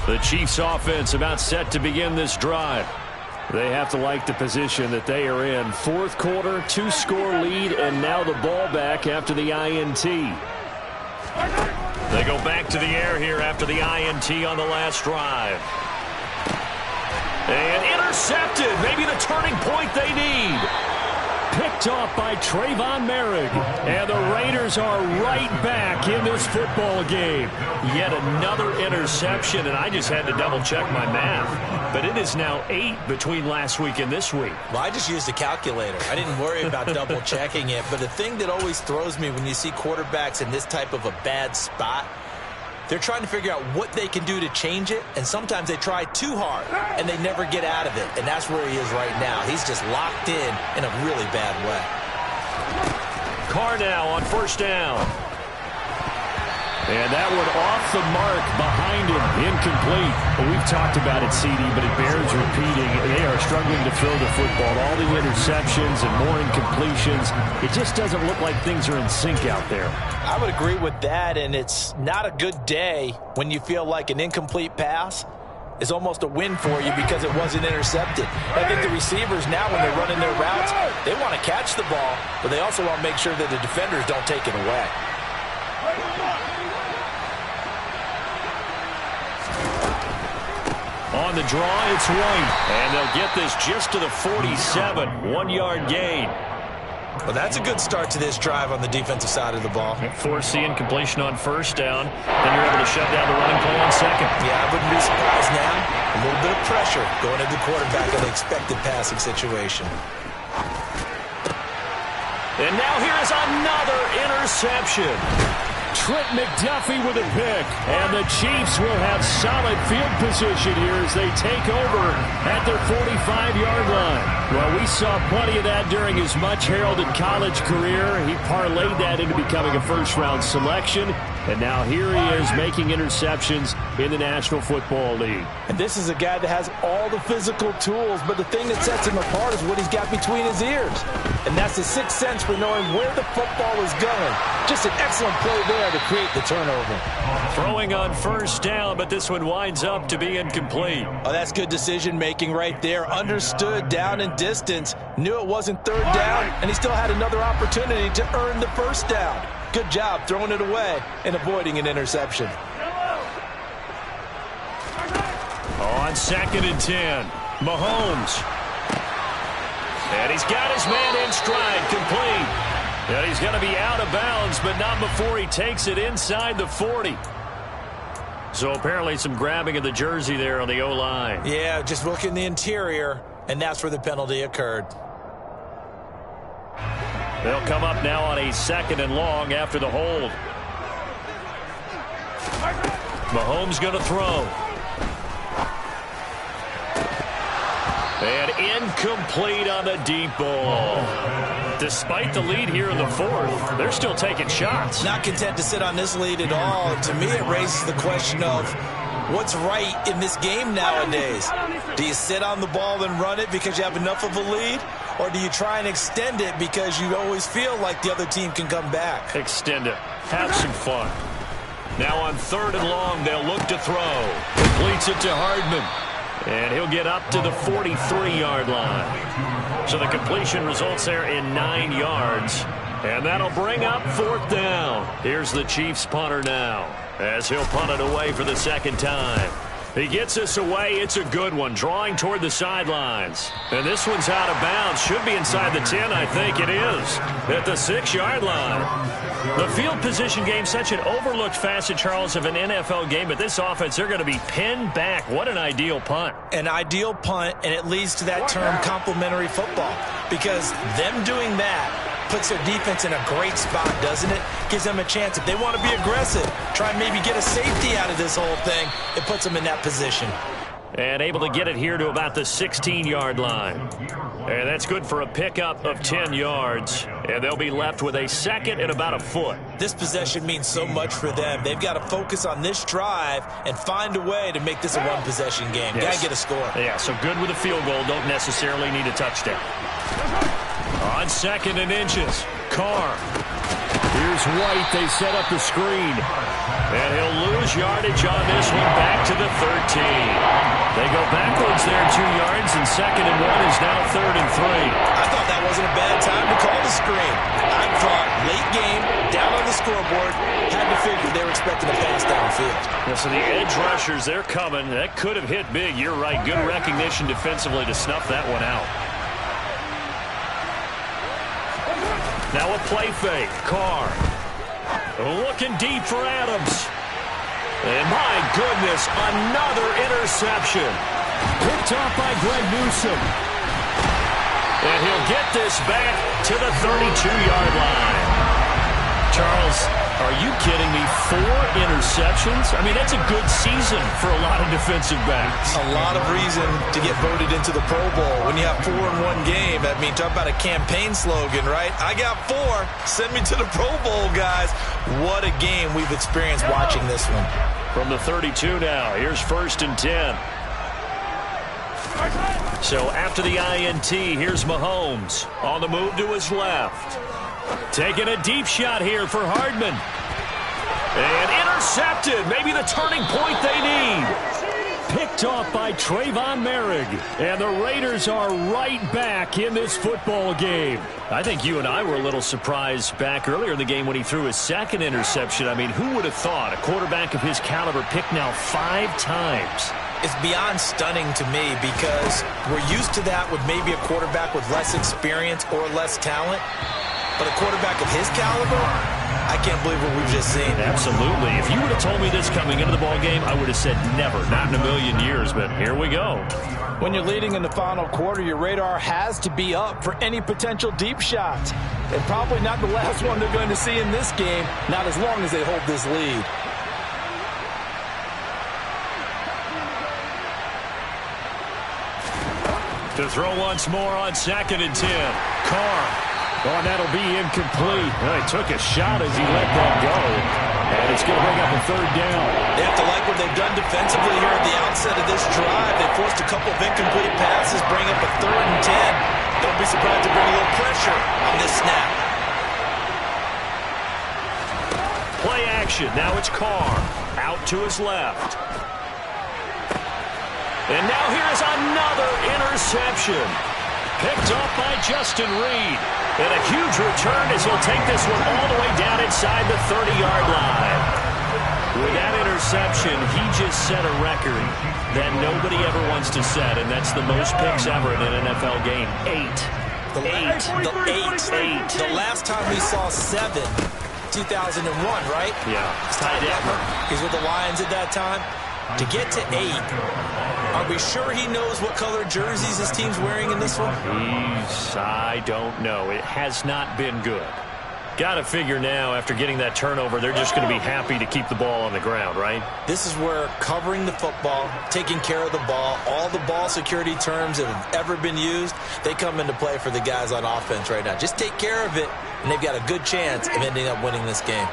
The Chiefs offense about set to begin this drive. They have to like the position that they are in. 4th quarter, 2-score lead, and now the ball back after the INT. They go back to the air here after the INT on the last drive. And intercepted. Maybe the turning point they need. picked off by Trayvon Merrick. And the Raiders are right back in this football game. Yet another interception, and I just had to double-check my math. But it is now 8 between last week and this week. Well, I just used a calculator. I didn't worry about double-checking it. But the thing that always throws me when you see quarterbacks in this type of a bad spot, they're trying to figure out what they can do to change it, and sometimes they try too hard, and they never get out of it. And that's where he is right now. He's just locked in a really bad way. Carr now on first down. And that one off the mark behind him, incomplete. Well, we've talked about it, CD, but it bears repeating. They are struggling to throw the football. All the interceptions and more incompletions. It just doesn't look like things are in sync out there. I would agree with that, and it's not a good day when you feel like an incomplete pass is almost a win for you because it wasn't intercepted. I think the receivers now, when they're running their routes, they want to catch the ball, but they also want to make sure that the defenders don't take it away. On the draw, it's White. And they'll get this just to the 47. 1-yard gain. Well, that's a good start to this drive on the defensive side of the ball. Force the incompletion on first down. Then you're able to shut down the running play on second. Yeah, I wouldn't be surprised now. A little bit of pressure going into the quarterback in an expected passing situation. And now here is another interception. Trent McDuffie with a pick. And the Chiefs will have solid field position here as they take over at their 45-yard line. Well, we saw plenty of that during his much-heralded college career. He parlayed that into becoming a first-round selection. And now here he is making interceptions in the National Football League. And this is a guy that has all the physical tools, but the thing that sets him apart is what he's got between his ears. And that's the sixth sense for knowing where the football is going. Just an excellent play there to create the turnover. Throwing on first down, but this one winds up to be incomplete. Oh, that's good decision-making right there. Understood down and distance, knew it wasn't third down, and he still had another opportunity to earn the first down. Good job throwing it away and avoiding an interception. On 2nd and 10, Mahomes. And he's got his man in stride, complete. And he's going to be out of bounds, but not before he takes it inside the 40. So apparently some grabbing of the jersey there on the O-line. Yeah, just look in the interior, and that's where the penalty occurred. They'll come up now on a 2nd and long after the hold. Mahomes going to throw. And incomplete on the deep ball. Despite the lead here in the 4th, they're still taking shots. Not content to sit on this lead at all. To me, it raises the question of what's right in this game nowadays. Do you sit on the ball and run it because you have enough of a lead? Or do you try and extend it because you always feel like the other team can come back? Extend it. Have some fun. Now on 3rd and long, they'll look to throw. Completes it to Hardman. And he'll get up to the 43-yard line. So the completion results there in 9 yards. And that'll bring up 4th down. Here's the Chiefs punter now, as he'll punt it away for the 2nd time. He gets this away. It's a good one, drawing toward the sidelines. And this one's out of bounds. Should be inside the 10, I think it is, at the 6-yard line. The field position game, such an overlooked facet, Charles, of an NFL game. But this offense, they're going to be pinned back. What an ideal punt. An ideal punt, and it leads to that term complementary football. Because them doing that puts their defense in a great spot, doesn't it? Gives them a chance. If they want to be aggressive, try and maybe get a safety out of this whole thing, it puts them in that position. And able to get it here to about the 16-yard line. And that's good for a pickup of 10 yards. And they'll be left with a 2nd and about a foot. This possession means so much for them. They've got to focus on this drive and find a way to make this a one-possession game. Yes. Got to get a score. Yeah, so good with a field goal. Don't necessarily need a touchdown. On 2nd and inches, Carr. Here's White. They set up the screen. And he'll lose yardage on this one, back to the 13. They go backwards there 2 yards, and 2nd and 1 is now 3rd and 3. I thought that wasn't a bad time to call the screen. I thought late game, down on the scoreboard, had to figure they were expecting a pass downfield. Yeah, so the edge rushers, they're coming. That could have hit big. You're right. Good recognition defensively to snuff that one out. Now a play fake. Carr. Looking deep for Adams. And my goodness, another interception. Picked off by Greg Newsome. And he'll get this back to the 32-yard line. Charles, are you kidding me? 4 interceptions? I mean, that's a good season for a lot of defensive backs. A lot of reason to get voted into the Pro Bowl. When you have 4 in one game, I mean, talk about a campaign slogan, right? I got 4. Send me to the Pro Bowl, guys. What a game we've experienced watching this one. From the 32 now, here's 1st and 10. So after the INT, here's Mahomes on the move to his left. Taking a deep shot here for Hardman. And intercepted. Maybe the turning point they need. Picked off by Trayvon Merrick. And the Raiders are right back in this football game. I think you and I were a little surprised back earlier in the game when he threw his 2nd interception. I mean, who would have thought a quarterback of his caliber picked now 5 times? It's beyond stunning to me because we're used to that with maybe a quarterback with less experience or less talent. But a quarterback of his caliber, I can't believe what we've just seen. Absolutely. If you would have told me this coming into the ball game, I would have said never, not in a million years. But here we go. When you're leading in the final quarter, your radar has to be up for any potential deep shots. And probably not the last one they're going to see in this game, not as long as they hold this lead. To throw once more on 2nd and 10. Carr. Oh, and that'll be incomplete. Well, he took a shot as he let that go. And it's going to bring up a 3rd down. They have to like what they've done defensively here at the outset of this drive. They forced a couple of incomplete passes, bring up a 3rd and 10. Don't be surprised to bring a little pressure on this snap. Play action. Now it's Carr. Out to his left. And now here's another interception. Picked off by Justin Reed. And a huge return as he'll take this one all the way down inside the 30-yard line. With that interception, he just set a record that nobody ever wants to set, and that's the most picks ever in an NFL game. 8. The last time we saw 7, 2001, right? Yeah. Ty Detmer. He's with the Lions at that time. To get to 8, are we sure he knows what color jerseys his team's wearing in this one? I don't know. It has not been good. Got to figure now, after getting that turnover, they're just going to be happy to keep the ball on the ground, right? This is where covering the football, taking care of the ball, all the ball security terms that have ever been used, they come into play for the guys on offense right now. Just take care of it, and they've got a good chance of ending up winning this game.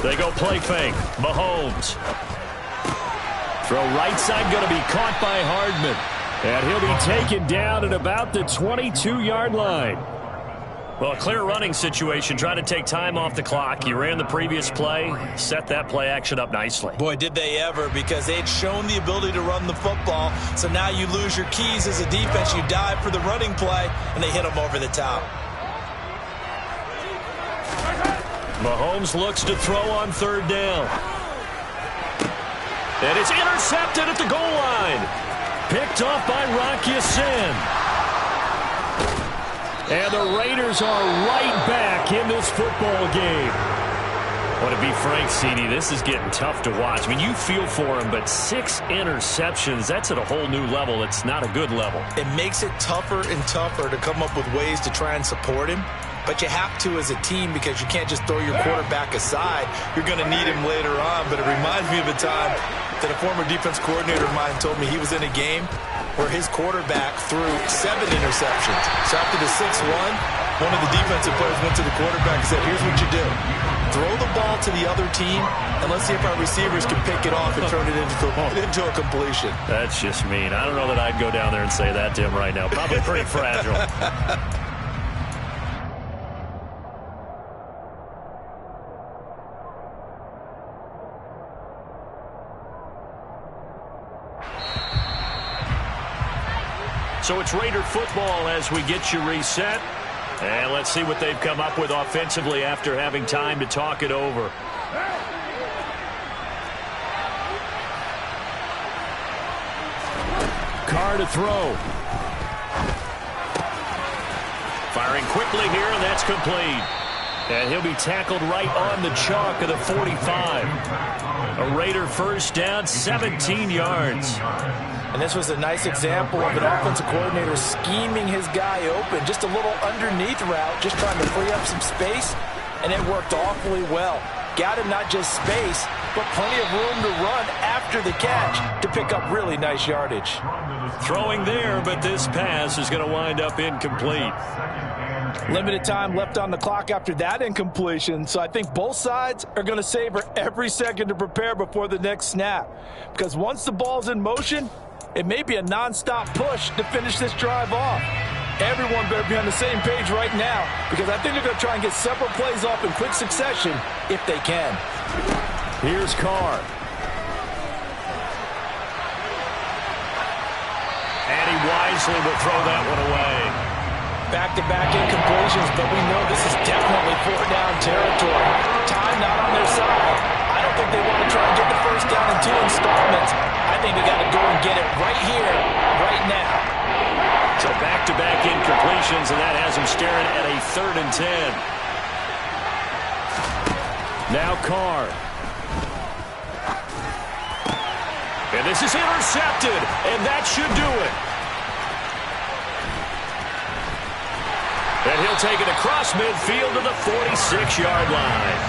They go play fake. Mahomes. Throw right side, going to be caught by Hardman. And he'll be taken down at about the 22-yard line. Well, a clear running situation. Trying to take time off the clock. You ran the previous play. Set that play action up nicely. Boy, did they ever, because they'd shown the ability to run the football. So now you lose your keys as a defense. You dive for the running play, and they hit them over the top. Mahomes looks to throw on 3rd down. And it's intercepted at the goal line. Picked off by Rocky Sin. And the Raiders are right back in this football game. Well, to be frank, CD, this is getting tough to watch. I mean, you feel for him, but 6 interceptions, that's at a whole new level. It's not a good level. It makes it tougher and tougher to come up with ways to try and support him. But you have to as a team, because you can't just throw your quarterback aside. You're going to need him later on. But it reminds me of a time that a former defense coordinator of mine told me he was in a game where his quarterback threw 7 interceptions. So after the 6th one of the defensive players went to the quarterback and said, here's what you do. Throw the ball to the other team, and let's see if our receivers can pick it off and turn it into a completion. That's just mean. I don't know that I'd go down there and say that to him right now. Probably pretty fragile. So it's Raider football as we get you reset. And let's see what they've come up with offensively after having time to talk it over. Carr to throw. Firing quickly here, and that's complete. And he'll be tackled right on the chalk of the 45. A Raider first down, 17 yards. And this was a nice example of an offensive coordinator scheming his guy open. Just a little underneath route, just trying to free up some space, and it worked awfully well. Got him not just space, but plenty of room to run after the catch to pick up really nice yardage. Throwing there, but this pass is going to wind up incomplete. Limited time left on the clock after that incompletion, so I think both sides are going to savor every second to prepare before the next snap. Because once the ball's in motion, it may be a nonstop push to finish this drive off. Everyone better be on the same page right now, because I think they're going to try and get several plays off in quick succession if they can. Here's Carr. And he wisely will throw that one away. Back-to-back incompletions, but we know this is definitely fourth down territory. Time not on their side. I don't think they want to try and get the first down in 2 installments. I think they got to go and get it right here, right now. So back-to-back incompletions, and that has him staring at a 3rd and 10. Now Carr. And this is intercepted, and that should do it. And he'll take it across midfield to the 46-yard line.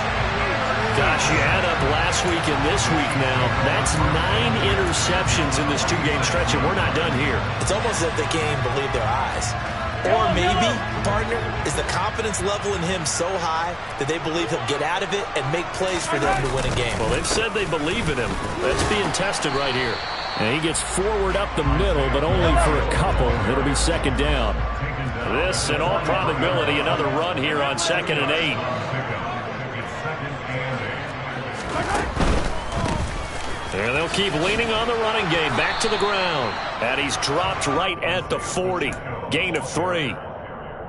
Gosh, you add up last week and this week now. That's 9 interceptions in this 2-game stretch, and we're not done here. It's almost as if they can't even believe their eyes. Or maybe, partner, is the confidence level in him so high that they believe he'll get out of it and make plays for them to win a game. Well, they've said they believe in him. That's being tested right here. And he gets forward up the middle, but only for a couple. It'll be 2nd down. This, in all probability, another run here on 2nd and 8. And they'll keep leaning on the running game. Back to the ground. And he's dropped right at the 40. Gain of 3.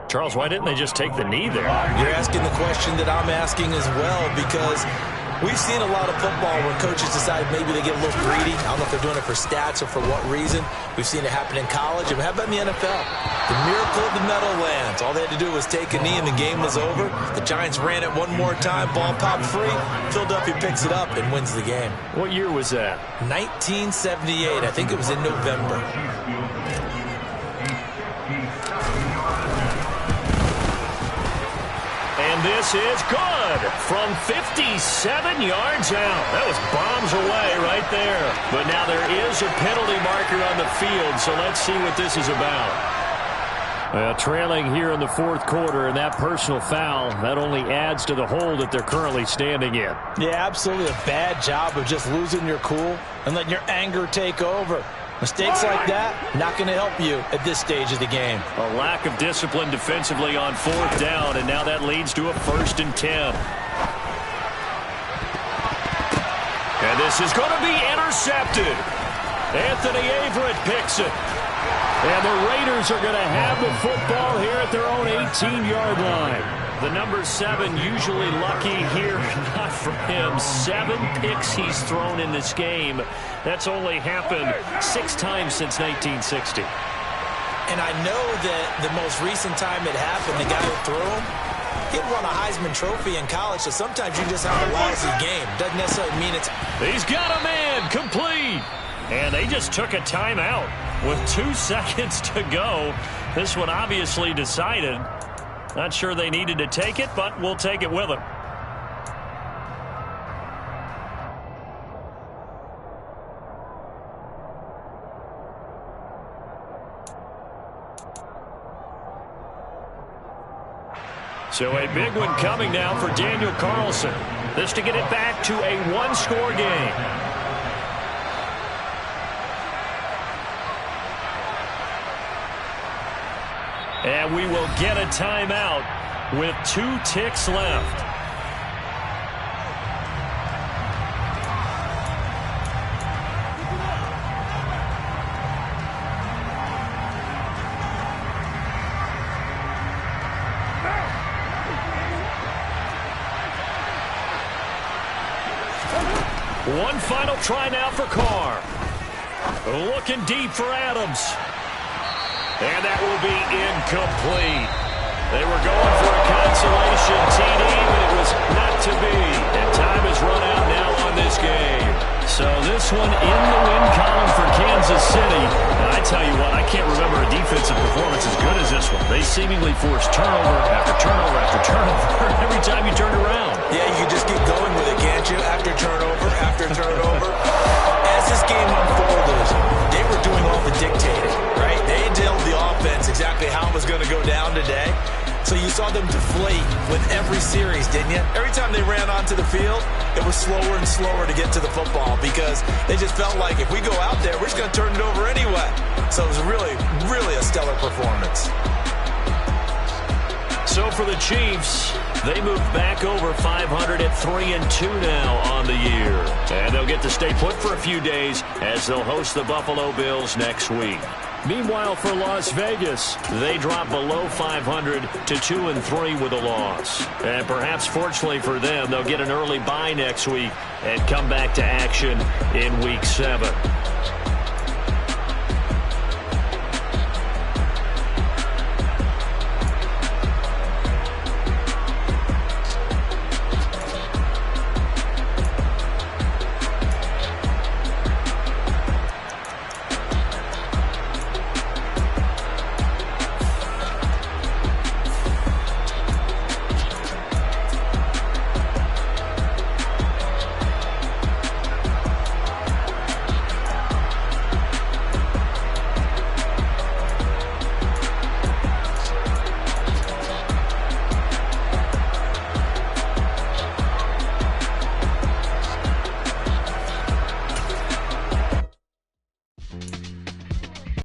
Charles, why didn't they just take the knee there? You're asking the question that I'm asking as well, because we've seen a lot of football where coaches decide maybe they get a little greedy. I don't know if they're doing it for stats or for what reason. We've seen it happen in college. And how about in the NFL? The miracle of the Meadowlands. All they had to do was take a knee and the game was over. The Giants ran it one more time. Ball popped free. Philadelphia picks it up and wins the game. What year was that? 1978. I think it was in November. And this is good from 57 yards out. That was bombs away right there. But now there is a penalty marker on the field, so let's see what this is about. Well, trailing here in the 4th quarter, and that personal foul, that only adds to the hole that they're currently standing in. Yeah, absolutely a bad job of just losing your cool and letting your anger take over. Mistakes like that, not going to help you at this stage of the game. A lack of discipline defensively on 4th down, and now that leads to a 1st and 10. And this is going to be intercepted. Anthony Averett picks it. And the Raiders are going to have the football here at their own 18-yard line. The number 7 usually lucky here. Not for him. 7 picks he's thrown in this game. That's only happened 6 times since 1960. And I know that the most recent time it happened, the guy who threw him, he won a Heisman Trophy in college, so sometimes you just have a lousy game. Doesn't necessarily mean it's... He's got a man complete. And they just took a timeout with 2 seconds to go. This one obviously decided. Not sure they needed to take it, but we'll take it with them. So a big one coming now for Daniel Carlson. This to get it back to a 1-score game. And we will get a timeout with 2 ticks left. One final try now for Carr. Looking deep for Adams. And that will be incomplete. They were going for a consolation TD, but it was not to be. And time has run out now on this game. So this one in the win column for Kansas City. And I tell you what, I can't remember a defensive performance as good as this one. They seemingly forced turnover after turnover after turnover every time you turned around. Yeah, you just keep going with it, can't you? After turnover. As this game unfolded, they were doing all the dictating, right? They told the offense exactly how it was going to go down today. So you saw them deflate with every series, didn't you? Every time they ran onto the field, it was slower and slower to get to the football because they just felt like if we go out there, we're just going to turn it over anyway. So it was really, really a stellar performance. So for the Chiefs, they moved back over 500 at 3-2 now on the year. And they'll get to stay put for a few days as they'll host the Buffalo Bills next week. Meanwhile, for Las Vegas, they drop below 500 to 2-3 with a loss. And perhaps fortunately for them, they'll get an early bye next week and come back to action in Week 7.